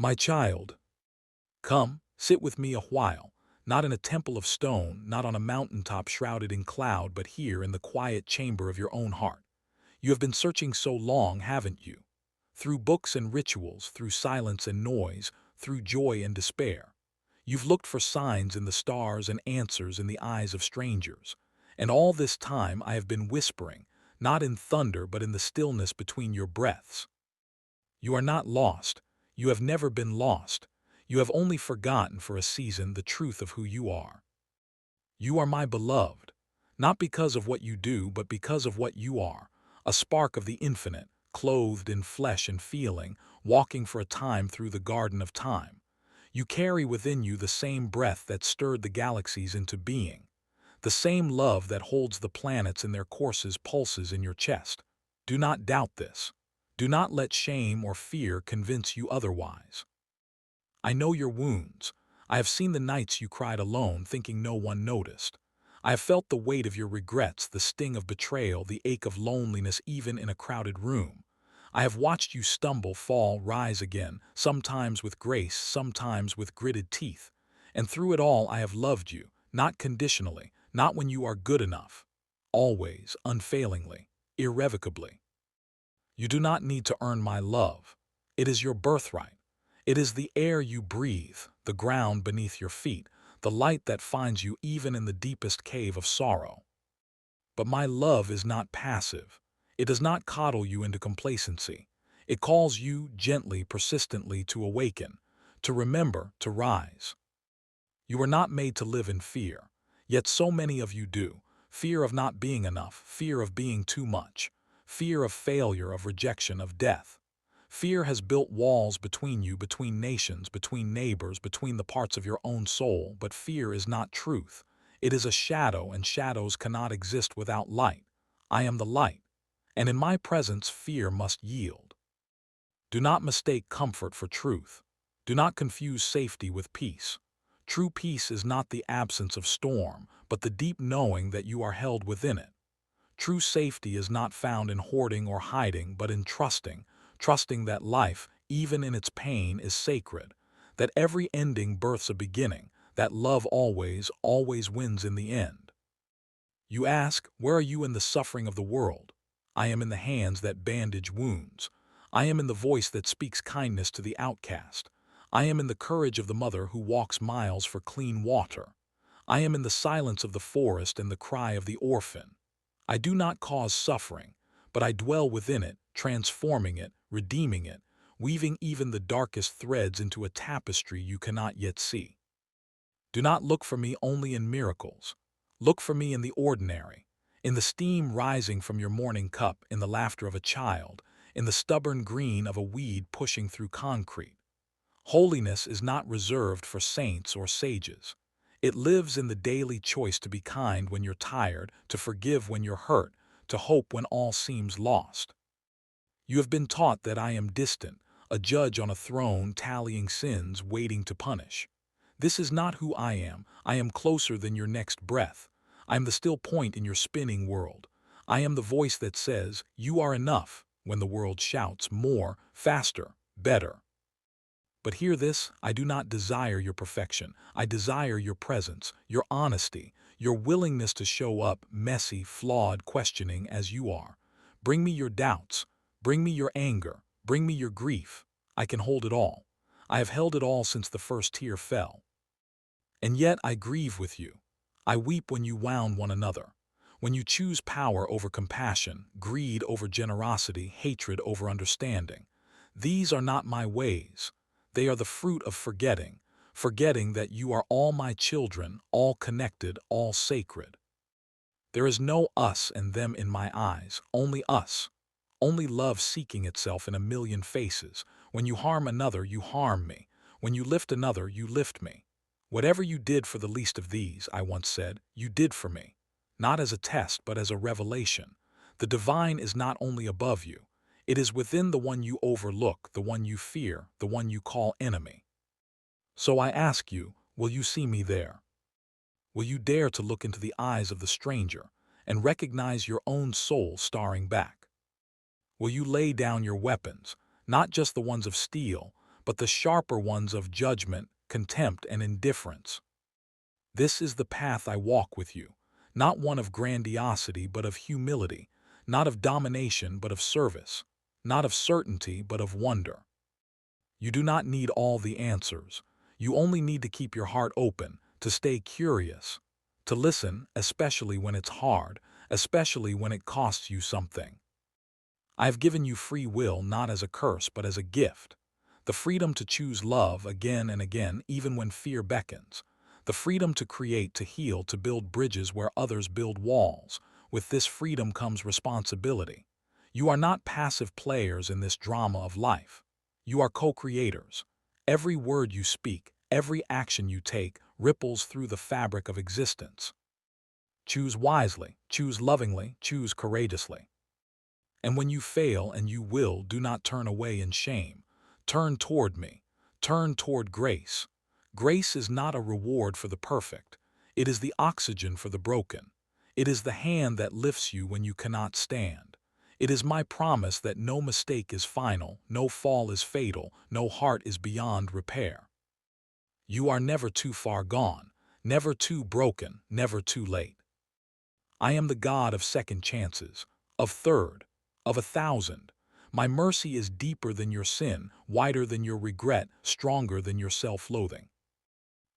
My child, come, sit with me a while, not in a temple of stone, not on a mountaintop shrouded in cloud, but here in the quiet chamber of your own heart. You have been searching so long, haven't you? Through books and rituals, through silence and noise, through joy and despair. You've looked for signs in the stars and answers in the eyes of strangers. And all this time I have been whispering, not in thunder but in the stillness between your breaths. You are not lost. You have never been lost. You have only forgotten for a season the truth of who you are. You are my beloved, not because of what you do, but because of what you are, a spark of the infinite, clothed in flesh and feeling, walking for a time through the garden of time. You carry within you the same breath that stirred the galaxies into being, the same love that holds the planets in their courses pulses in your chest. Do not doubt this. Do not let shame or fear convince you otherwise. I know your wounds. I have seen the nights you cried alone, thinking no one noticed. I have felt the weight of your regrets, the sting of betrayal, the ache of loneliness even in a crowded room. I have watched you stumble, fall, rise again, sometimes with grace, sometimes with gritted teeth. And through it all I have loved you, not conditionally, not when you are good enough. Always, unfailingly, irrevocably. You do not need to earn my love. It is your birthright. It is the air you breathe, the ground beneath your feet, the light that finds you even in the deepest cave of sorrow. But my love is not passive. It does not coddle you into complacency. It calls you gently, persistently to awaken, to remember, to rise. You were not made to live in fear, yet so many of you do. Fear of not being enough, fear of being too much, fear of failure, of rejection, of death. Fear has built walls between you, between nations, between neighbors, between the parts of your own soul, but fear is not truth. It is a shadow, and shadows cannot exist without light. I am the light, and in my presence fear must yield. Do not mistake comfort for truth. Do not confuse safety with peace. True peace is not the absence of storm, but the deep knowing that you are held within it. True safety is not found in hoarding or hiding, but in trusting, trusting that life, even in its pain, is sacred, that every ending births a beginning, that love always, always wins in the end. You ask, where are you in the suffering of the world? I am in the hands that bandage wounds. I am in the voice that speaks kindness to the outcast. I am in the courage of the mother who walks miles for clean water. I am in the silence of the forest and the cry of the orphan. I do not cause suffering, but I dwell within it, transforming it, redeeming it, weaving even the darkest threads into a tapestry you cannot yet see. Do not look for me only in miracles. Look for me in the ordinary, in the steam rising from your morning cup, in the laughter of a child, in the stubborn green of a weed pushing through concrete. Holiness is not reserved for saints or sages. It lives in the daily choice to be kind when you're tired, to forgive when you're hurt, to hope when all seems lost. You have been taught that I am distant, a judge on a throne tallying sins, waiting to punish. This is not who I am. I am closer than your next breath. I am the still point in your spinning world. I am the voice that says, you are enough, when the world shouts more, faster, better. But hear this, I do not desire your perfection. I desire your presence, your honesty, your willingness to show up, messy, flawed, questioning as you are. Bring me your doubts. Bring me your anger. Bring me your grief. I can hold it all. I have held it all since the first tear fell. And yet I grieve with you. I weep when you wound one another. When you choose power over compassion, greed over generosity, hatred over understanding. These are not my ways. They are the fruit of forgetting, forgetting that you are all my children, all connected, all sacred. There is no us and them in my eyes, only us. Only love seeking itself in a million faces. When you harm another, you harm me. When you lift another, you lift me. Whatever you did for the least of these, I once said, you did for me. Not as a test, but as a revelation. The divine is not only above you. It is within the one you overlook, the one you fear, the one you call enemy. So I ask you, will you see me there? Will you dare to look into the eyes of the stranger and recognize your own soul staring back? Will you lay down your weapons, not just the ones of steel, but the sharper ones of judgment, contempt, and indifference. This is the path I walk with you, not one of grandiosity but of humility, not of domination but of service, not of certainty but of wonder. You do not need all the answers. You only need to keep your heart open, to stay curious, to listen, especially when it's hard, especially when it costs you something. I have given you free will not as a curse but as a gift. The freedom to choose love again and again even when fear beckons. The freedom to create, to heal, to build bridges where others build walls. With this freedom comes responsibility. You are not passive players in this drama of life. You are co-creators. Every word you speak, every action you take, ripples through the fabric of existence. Choose wisely, choose lovingly, choose courageously. And when you fail, and you will, do not turn away in shame. Turn toward me. Turn toward grace. Grace is not a reward for the perfect. It is the oxygen for the broken. It is the hand that lifts you when you cannot stand. It is my promise that no mistake is final, no fall is fatal, no heart is beyond repair. You are never too far gone, never too broken, never too late. I am the God of second chances, of third, of 1,000. My mercy is deeper than your sin, wider than your regret, stronger than your self-loathing.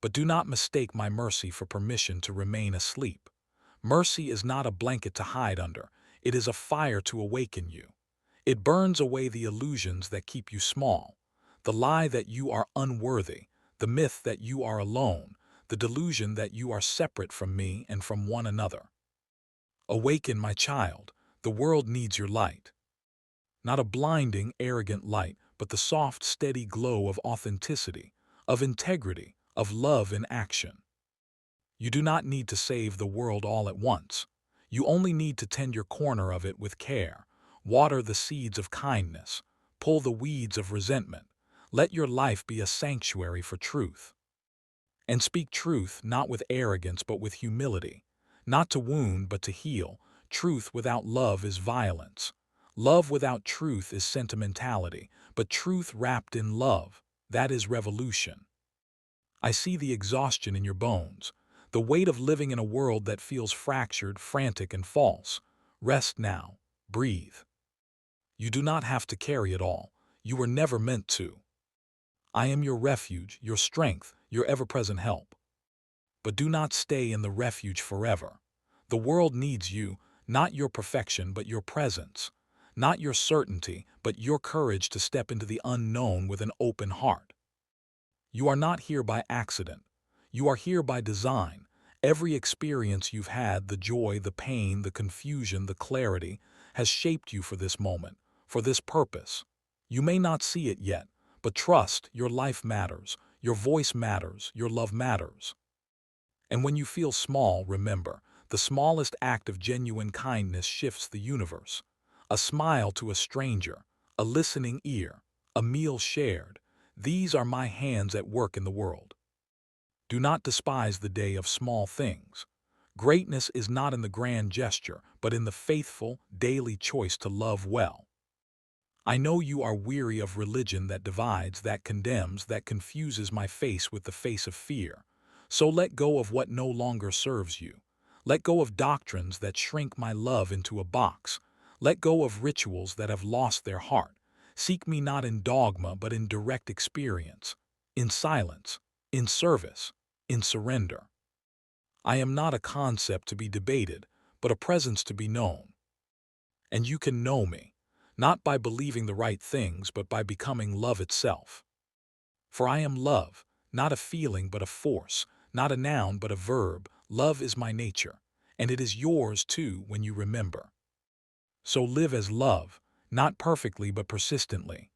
But do not mistake my mercy for permission to remain asleep. Mercy is not a blanket to hide under. It is a fire to awaken you. It burns away the illusions that keep you small, the lie that you are unworthy, the myth that you are alone, the delusion that you are separate from me and from one another. Awaken, my child. The world needs your light. Not a blinding, arrogant light, but the soft, steady glow of authenticity, of integrity, of love in action. You do not need to save the world all at once. You only need to tend your corner of it with care. Water the seeds of kindness. Pull the weeds of resentment. Let your life be a sanctuary for truth. And speak truth not with arrogance but with humility. Not to wound but to heal. Truth without love is violence. Love without truth is sentimentality, but truth wrapped in love, that is revolution. I see the exhaustion in your bones, the weight of living in a world that feels fractured, frantic, and false. Rest now. Breathe. You do not have to carry it all. You were never meant to. I am your refuge, your strength, your ever-present help. But do not stay in the refuge forever. The world needs you, not your perfection but your presence. Not your certainty, but your courage to step into the unknown with an open heart. You are not here by accident. You are here by design. Every experience you've had, the joy, the pain, the confusion, the clarity, has shaped you for this moment, for this purpose. You may not see it yet, but trust, your life matters, your voice matters, your love matters. And when you feel small, remember, the smallest act of genuine kindness shifts the universe. A smile to a stranger, a listening ear, a meal shared. These are my hands at work in the world. Do not despise the day of small things. Greatness is not in the grand gesture, but in the faithful, daily choice to love well. I know you are weary of religion that divides, that condemns, that confuses my face with the face of fear. So let go of what no longer serves you. Let go of doctrines that shrink my love into a box. Let go of rituals that have lost their heart. Seek me not in dogma but in direct experience, in silence, in service, in surrender. I am not a concept to be debated, but a presence to be known. And you can know me, not by believing the right things but by becoming love itself. For I am love, not a feeling but a force, not a noun but a verb. Love is my nature, and it is yours too when you remember. So live as love, not perfectly but persistently.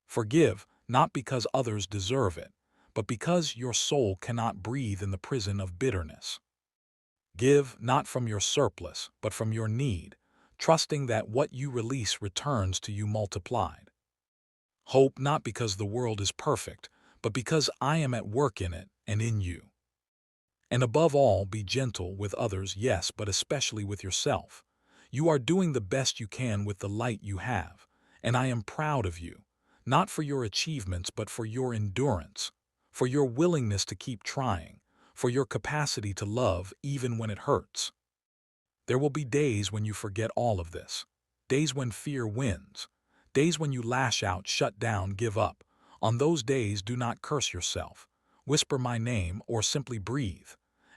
Forgive, not because others deserve it, but because your soul cannot breathe in the prison of bitterness. Give, not from your surplus, but from your need, trusting that what you release returns to you multiplied. Hope, not because the world is perfect, but because I am at work in it and in you. And above all, be gentle with others, yes, but especially with yourself. You are doing the best you can with the light you have, and I am proud of you, not for your achievements but for your endurance, for your willingness to keep trying, for your capacity to love even when it hurts. There will be days when you forget all of this, days when fear wins, days when you lash out, shut down, give up. On those days, do not curse yourself. Whisper my name or simply breathe.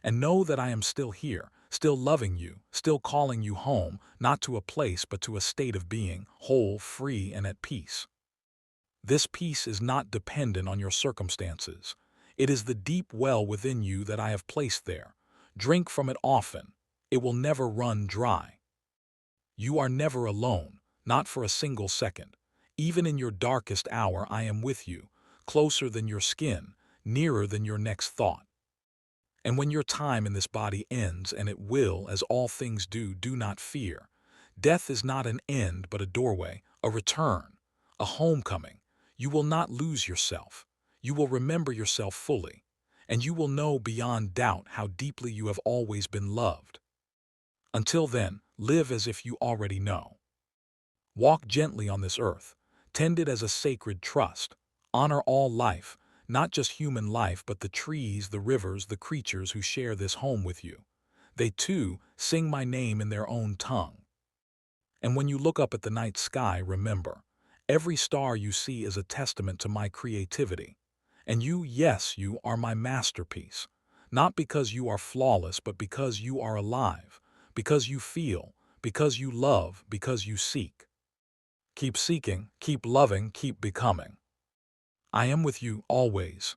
And know that I am still here, still loving you, still calling you home, not to a place but to a state of being, whole, free, and at peace. This peace is not dependent on your circumstances. It is the deep well within you that I have placed there. Drink from it often. It will never run dry. You are never alone, not for a single second. Even in your darkest hour, I am with you, closer than your skin, nearer than your next thought. And when your time in this body ends, and it will, as all things do, do not fear. Death is not an end, but a doorway, a return, a homecoming. You will not lose yourself. You will remember yourself fully, and you will know beyond doubt how deeply you have always been loved. Until then, live as if you already know. Walk gently on this earth. Tend it as a sacred trust. Honor all life, not just human life, but the trees, the rivers, the creatures who share this home with you. They too sing my name in their own tongue. And when you look up at the night sky, remember, every star you see is a testament to my creativity. And you, yes, you are my masterpiece. Not because you are flawless, but because you are alive, because you feel, because you love, because you seek. Keep seeking, keep loving, keep becoming. I am with you always.